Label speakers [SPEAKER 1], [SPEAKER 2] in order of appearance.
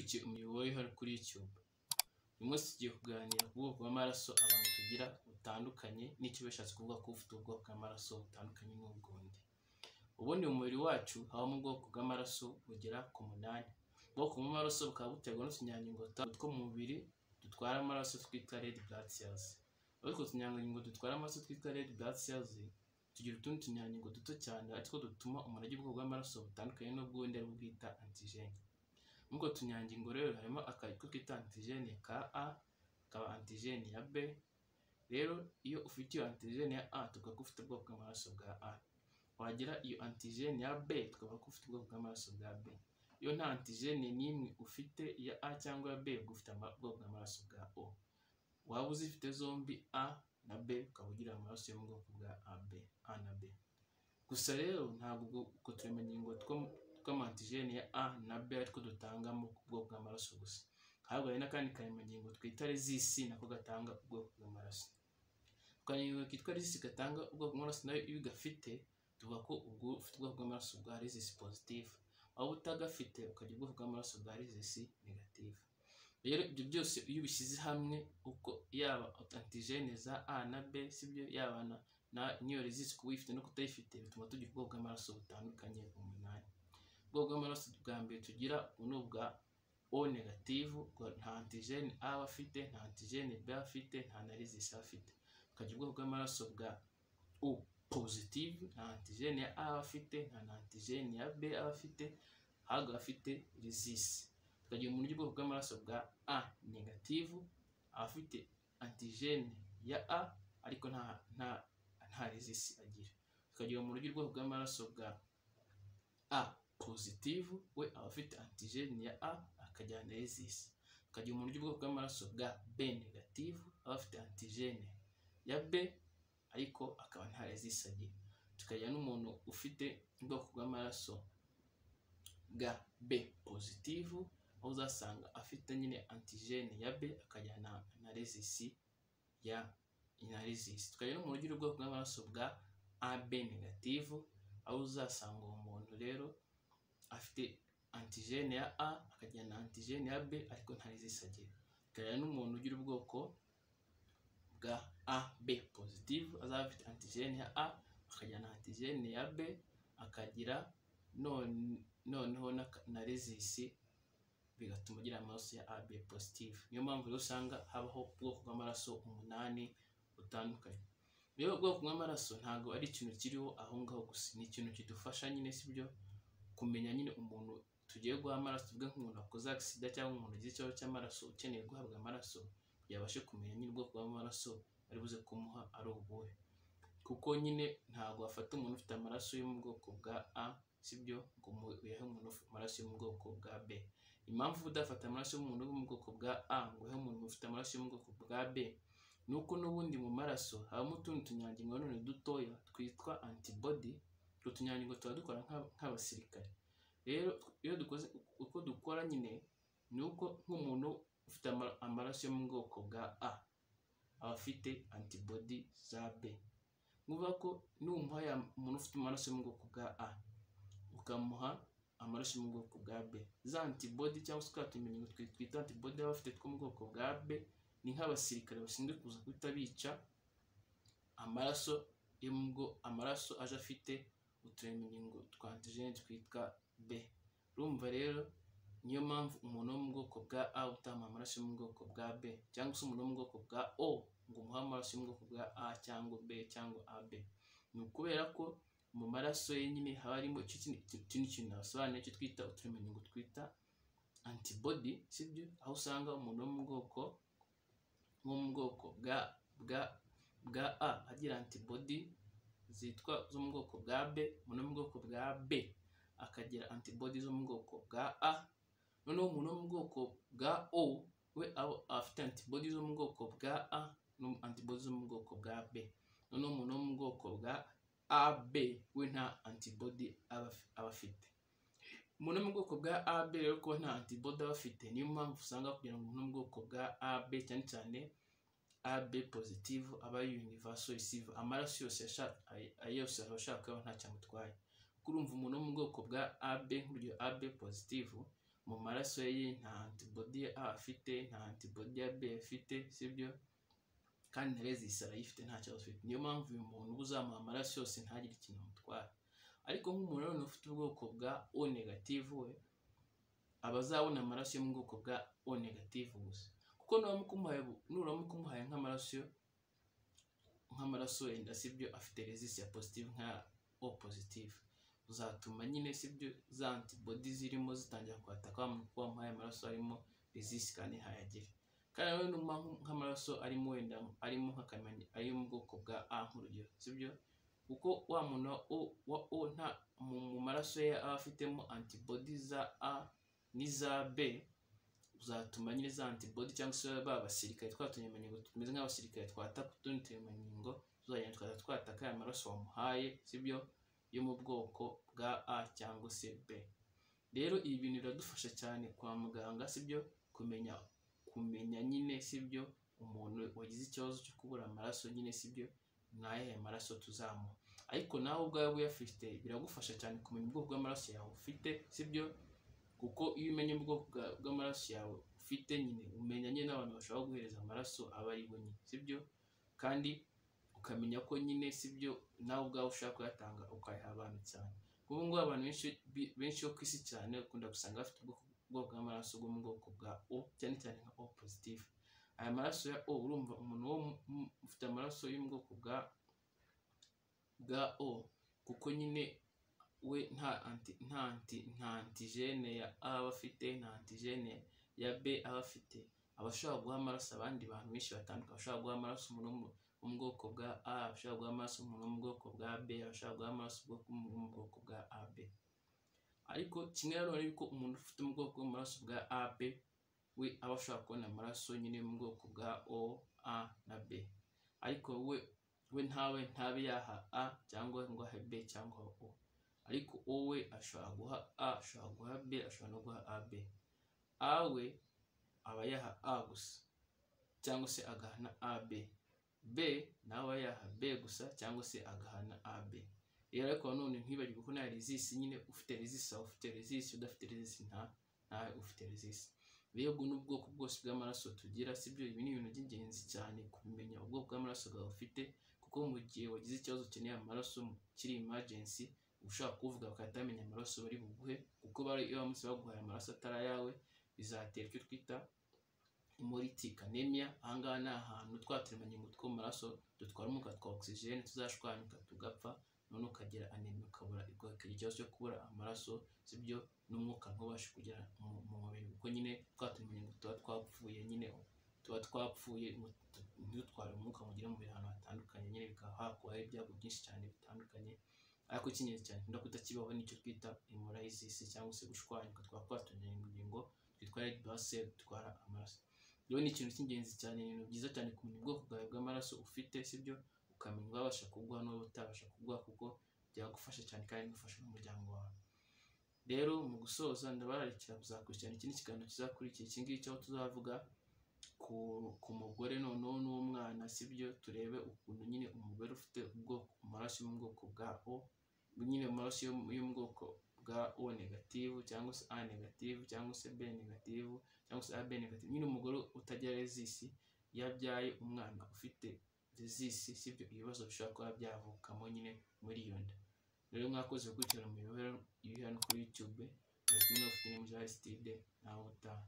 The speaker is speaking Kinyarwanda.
[SPEAKER 1] abakurikiye umuyoboro hari kuri YouTube. Uyu munsi tugiye kuganira ku bwoko bw'amaraso abantu tugira butandukanye n'icyo bishatse kuvuga ko ufite ubwoko bw'amaraso butandukanye n'ubwundi. Ubundi mu mubiri wacu habamo ubwoko bw'amaraso bugera ku 8. Ubwoko bw'amaraso bukaba buterwa n'utunyangingo two mu mubiri dutwara amaraso twita red blood cells. Ariko utunyangingo dutwara amaraso twita red blood cells tugira utundi tunyangingo duto cyane ariko dutuma umuntu agira ubwoko bw'amaraso butandukanye n'ubwundi ari bwita antigene. Ubwo tunyangingo rero harimo akayiko twita antigene ka A, kaba antigene ya B. Rero iyo ufite iyo antigene ya A tuvuga ko ufite ubwoko bw'amaraso bwa A. Wagira iyo antigene ya B tukavuga ko ufite ubwoko bw'amaraso bwa B. Iyo nta antigene n'imwe ufite ya A cyangwa ya B ufite ubwoko bw'amaraso bwa O. Waba uzifite zombi A na B ukaba ugira amaraso yo mu bwoko bwa AB, A na B. Gusa rero ntabwo uko turemangingo tw'amantigene ya A na B ariko dutangamo ubwoko bw'amaraso gusa. Ahubwo hari n'akandi karemangingo twita resisi nako gatanga ubwoko bw'amaraso. Akaremangingo kitwa resisi gatanga ubwoko bw'amaraso nayo iyo ugafite tuvuga ko ubwo ufite ubwoko bw'amaraso bwa resisi positive. Aho utagafite ukagira ubwoko bw'amaraso bwa resisi negative. Rero ibyo byose iyo ubishyize hamwe uko yaba antigene za A na B sibyo yaba na niyo resisi kuba uyifite no kutayifite bituma tugira ubwoko bw'amaraso butandukanye 8. Ubwoko bw'amaraso bwa mbere tugira ni ubwa O negative, nta antigene A afite, nta antigene B afite, nta na resisi afite. Tukagira ubwoko bw'amaraso bwa O positive, nta antigene ya A afite, nta na antigene ya B afite, ahubwo afite resisi. Tukagira umuntu ugira ubwoko bw'amaraso bwa A negative, afite antigene ya A ariko nta resisi agira. Tukagira umuntu ugira ubwoko bw'amaraso bwa A positive, we afite antigene ya A akajyana na resisi. Tukagira umuntu ugira ubwoko bw'amaraso bwa B negative, afite antigene ya B ariko akaba nta resisi agira. Tukagira n'umuntu ufite ubwoko bw'amaraso bwa B positive, aho uzasanga afite nyine antigene ya B akajyana na resisi ya resisi. Tukagira n'umuntu ugira ubwoko bw'amaraso bwa AB negative, aho uzasanga uwo muntu rero afite antigene ya A akajyana na antigene ya B ariko nta resisi agira. Tukagira n'umuntu ugira ubwoko bwa AB positive, azaba afite antigene ya A akajyana na antigene ya B akagira noneho na resisi bigatuma ugira amaraso ya AB positive. Niyo mpamvu rero usanga habaho ubwoko bw'amaraso 8 butandukanye. Rero ubwoko bw'amaraso ntabwo ari ikintu kiriho aho ngaho gusa, ni ikintu kidufasha nyine sibyo kumenya nyine umuntu tugiye guha amaraso. Tuvuge nk'umuntu wakoze accident cyangwa umuntu ugize ikibazo cy'amaraso ukeneye guhabwa amaraso, yabashe kumenya nyine ubwoko bw'amaraso ari buze kumuha ari ubuhe. Kuko nyine ntabwo wafata umuntu ufite amaraso yo mu bwoko bwa A sibyo ngo uyahe umuntu ufite amaraso yo mu bwoko bwa B. Impamvu udafata amaraso y'umuntu wo mu bwoko bwa A ngo uhe umuntu ufite amaraso yo mu bwoko bwa B nuko n'ubundi mu maraso habamo utundi tunyangingo none dutoya twitwa antibody. Utwo tunyangingo tuba dukora nk'abasirikare. Rero iyo dukoze uko dukora nyine ni uko nk'umuntu ufite amaraso yo mu bwoko bwa A aba afite antibody za B. Nuvuga ko numva ya umuntu ufite amaraso yo mu bwoko bwa A ukamuha amaraso yo mu bwoko bwa B, za antibody cyangwa se twatumenye twita antibody aba afite two mu bwoko bwa B ni nk'abasirikare bashinzwe kuza guhita bica amaraso aje afite uturemangingo twa antigene twitwa B. Urumva rero niyo mpamvu umuntu wo mu bwoko bwa A utamuha amaraso yo mu bwoko bwa B cyangwa se umuntu wo mu bwoko bwa O ngo umuhe amaraso yo mu bwoko bwa A cyangwa B cyangwa AB, ni ukubera ko mu maraso ye nyine haba harimo ikintu nasobanuye cyo twita uturemangingo twita antibody sibyo. Aho usanga umuntu wo mu bwoko bwa A agira antibody zitwa zo mu bwoko bwa B, umuntu wo mu bwoko bwa B akagira antibody zo mu bwoko bwa A, noneho umuntu wo mu bwoko bwa O we afite antibody zo mu bwoko bwa A no antibody zo mu bwoko bwa B, noneho umuntu wo mu bwoko bwa AB we nta antibody aba afite. Umuntu wo mu bwoko bwa AB rero kuba nta antibody aba afite niyo mpamvu usanga kugira ngo umuntu wo mu bwoko bwa AB cyane cyane AB positive aba universal receiver, amaraso yose abashaka nta cyamutwaye. Kurumva umuntu wo mu bwoko bwa AB nk'urugero AB positive mu maraso ye nta antibody ya A afite, nta antibody ya B afite, sibyo, kandi na resistance arayifite nta kibazo afite. Niyo mpamvu uyu muntu uzamuha amaraso yose ntagire ikintu amutwara. Ariko nk'umuntu rero ufite ubwoko bwa O negative we abazabona amaraso yo mu bwoko bwa O negative gusa, kuko nuramuka umuhaye nk'amaraso yenda sibyo afite resistance ya positive nka O positive, uzatuma nyine sibyo za antibody zirimo zitangira kwataka wamuhaye amaraso arimo resistance kandi ntayagire. Kandi rero nk'amaraso arimo wenda arimo nk'akamenya ari mu bwoko bwa A nk'urugero, sibyo, kuko wa muntu wa O nta mu maraso ye aba afitemo antibody za A n'iza B, uzatuma nyine za antibody cyangwa se babasirikare twatunyamenyingo tumeze nk'abasirikare twataka utundi tunyamenyingo tuzagenda twataka aya maraso wamuhaye, sibyo, yo mu bwoko bwa A cyangwa se B. Rero ibi bintu biradufasha cyane kwa muganga, sibyo, kumenya nyine sibyo umuntu wagize ikibazo cyo kubura amaraso nyine sibyo naye maraso tuzamuha. Ariko nawe ubwawe uyafite biragufasha cyane kumenya ubwoko bw'amaraso yawe ufite, sibyo, kuko iyo umenye ubwoko bw'amaraso yawe ufite nyine umenya nyine n'abantu bashobora guhereza amaraso aba ari bo nyine, sibyo, kandi ukamenya ko nyine sibyo nawe ubwawe ushaka kuyatanga ukayaha abantu cyane. Ubu ngubu abantu benshi yo ku isi cyane ukunda gusanga bafite ubwoko bw'amaraso bwo mu bwoko bwa O cyane cyane nka O positive. Aya maraso ya O urumva umuntu wo ufite amaraso yo mu bwoko bwa O, kuko nyine we nta antigene ya A aba afite, nta antigene ya B aba afite, abashobora guha amaraso abandi bantu benshi batandukanye. Abashobora guha amaraso umuntu wo mu bwoko bwa A, abashobora guha amaraso umuntu wo mu bwoko bwa B, abashobora guha amaraso umuntu mu bwoko bwa AB. Ariko kimwe rero yuko umuntu ufite mu bwoko bw'amaraso bwa AB we aba ashobora kubona amaraso nyine mu bwoko bwa O, A na B. Ariko we ntabe yaha A cyangwa ngo ahe B cyangwa O. Ariko O we ashobora guha A, ashobora guha B, ashobora no guha AB. A we aba yaha A gusa cyangwa se agahana AB. B nawe yaha B gusa cyangwa se agahana AB. Rero ariko none ntibagirwe ko nta resistance nyine ufite resistance ufite resistance udafite resistance nta ufite resistance. Rero n'ubwoko bwose bw'amaraso tugira, sibyo, ibi ni ibintu by'ingenzi cyane kumenya ubwoko bw'amaraso bwawe ufite, kuko mu gihe wagize ikibazo ukeneye amaraso kiri emergency ushaka kuvuga ukatamenya amaraso bari buguhe, kuko iyo bamutse baguhaye amaraso atari ayawe bizatera icyo twita hemolytic anemia. Ahangaha ni ahantu twaturemangingo two mu maraso dutwara umwuka twa oxygene tuzashwanyuka tugapfa, none ukagira anemia ukabura ikibazo cyo kubura amaraso, sibyo, n'umwuka ntubashe kugera mu mubiri, kuko nyine twaturemangingo tuba twapfuye nyine ntidutware umwuka mugire mu bihantu hatandukanye, nyine bikaba hakubaho ibyago byinshi cyane bitandukanye. Ariko icy'ingenzi cyane nda kutakibaho nicyo twita hemolysis cyangwa se gushwanyuka twaturemangingo twitwa red blood cell dutwara amaraso. Rero ni ikintu cy'ingenzi cyane, ibintu byiza cyane kumenya ubwoko bwawe bw'amaraso ufite, sibyo, ukamenya ubasha kuguha n'uwo utabasha kuguha, kuko byagufasha cyane kandi bigufasha n'umuryango wawe. Rero mu gusoza ndabararikira kuzakurikirana ikindi kiganiro kizakurikira iki ngiki, aho tuzavuga ku mugore noneho n'umwana, sibyo, turebe ukuntu nyine umugore ufite amaraso yo mu bwoko bwa O, nyine amaraso yo mu bwoko bwa O negative cyangwa se A negative cyangwa se B negative cyangwa se AB negative, nyine umugore utagira resistance yabyaye umwana ufite resistance, sibyo, ibibazo bishobora kuba byavukamo nyine muri iyo nda. Rero mwakoze gukurikirana mu YOUHEAL kuri YouTube, muri kumwe na Ufitinema Aristide, nawe utaha.